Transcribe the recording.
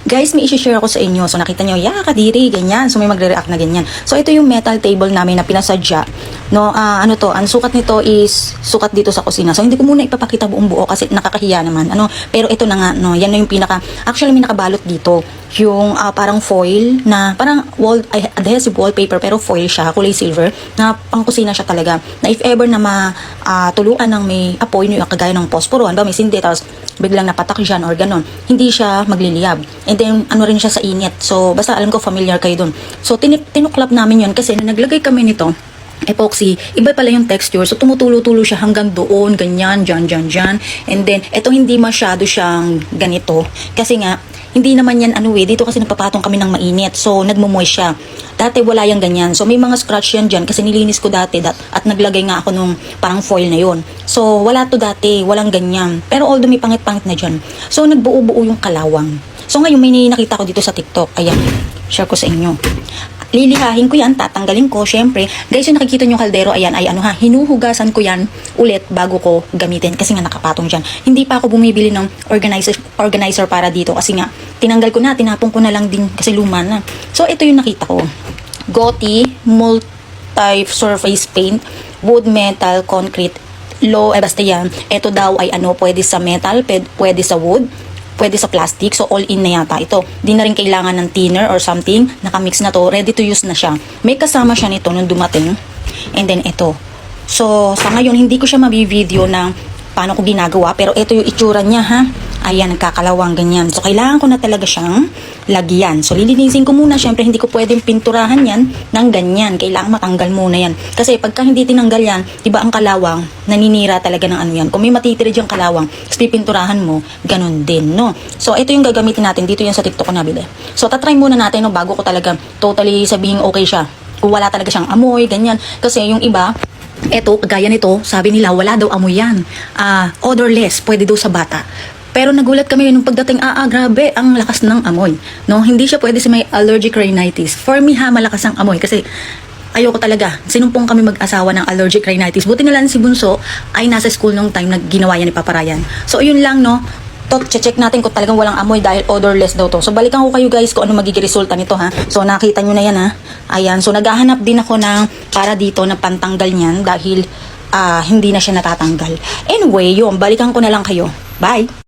Guys, may isi-share ako sa inyo. So nakita nyo, kadiri, ganyan. So may magre-react na ganyan. So ito yung metal table namin na pinasadya. No, ano to, ang sukat nito is sukat dito sa kusina. So hindi ko muna ipapakita buong buo kasi nakakahiya naman. Pero ito na nga, no, yan na yung pinaka, actually may nakabalot dito. Yung parang foil na, parang adhesive wallpaper pero foil siya, kulay silver, na pang kusina siya talaga. Na if ever na matuluan ng may apoy, yung kagaya ng posporo, ba may sindi, tapos biglang napatak dyan or ganon, hindi siya magliliyab. And then, ano rin siya sa init. So, basta alam ko familiar kayo dun. So, tinuklap namin yun kasi nung naglagay kami nito, epoxy, iba pala yung texture. So, tumutulo-tulo siya hanggang doon, ganyan, dyan. And then, eto hindi masyado siyang ganito. Kasi nga, hindi naman yan dito kasi nagpapatong kami ng mainit. So, nagmumoy siya. Dati wala yung ganyan. So, may mga scratch yan dyan kasi nilinis ko dati at naglagay nga ako nung parang foil na yon. So, wala to dati. Walang ganyan. Pero although may pangit-pangit na dyan. So, nagbuo-buo yung kalawang. So, ngayon may nakita ko dito sa TikTok. Ayan. Share ko sa inyo. Lilihahin ko yan, tatanggalin ko, syempre. Guys, yung nakikita nyo kaldero, ayan, ay hinuhugasan ko yan ulit bago ko gamitin kasi nga nakapatong dyan. Hindi pa ako bumibili ng organizer para dito kasi nga, tinanggal ko na, tinapong ko na lang din kasi luma na. So, ito yung nakita ko. Gotti Multi-Surface Paint, Wood, Metal, Concrete, basta yan. Ito daw ay pwede sa metal, pwede sa wood, pwede sa plastic. So, all in na yata ito. Di na rin kailangan ng thinner or something. Nakamix na to. Ready to use na siya. May kasama siya nito nung dumating. And then, ito. So, sa ngayon, hindi ko siya mabivideo ng paano ko ginagawa. Pero ito yung itsura niya, ha? Ayan, nagkakalawang ganyan. So, kailangan ko na talaga siyang lagyan. So, lilinisin ko muna. Siyempre, hindi ko pwedeng pinturahan yan ng ganyan. Kailangan matanggal muna yan. Kasi, pagka hindi tinanggal yan, diba ang kalawang, naninira talaga ng yan. Kung may matitira diyang kalawang, tapos pipinturahan mo, ganun din, no? So, ito yung gagamitin natin. Dito yan sa TikTok ko nabili. So, tatry muna natin, no, bago ko talaga totally sabihin okay siya. Kung wala talaga siyang amoy, ganyan. Kasi, yung iba, eto, gaya nito, sabi nila, wala daw amoy yan. Odorless, pwede daw sa bata. Pero nagulat kami nung pagdating, grabe, ang lakas ng amoy. No, hindi siya pwede sa may allergic rhinitis. For me, malakas ang amoy kasi ayoko talaga. Sinumpong kami mag-asawa ng allergic rhinitis. Buti na lang si Bunso ay nasa school nung time na ginawa yan ni Papa Ryan. So, yun lang, no. Check natin kung talagang walang amoy dahil odorless daw to. So, balikan ko kayo guys kung ano magiging resulta nito, ha. So, nakita nyo na yan, ha. Ayan. So, naghahanap din ako ng para dito na pantanggal niyan dahil hindi na siya natatanggal. Anyway, yun. Balikan ko na lang kayo. Bye!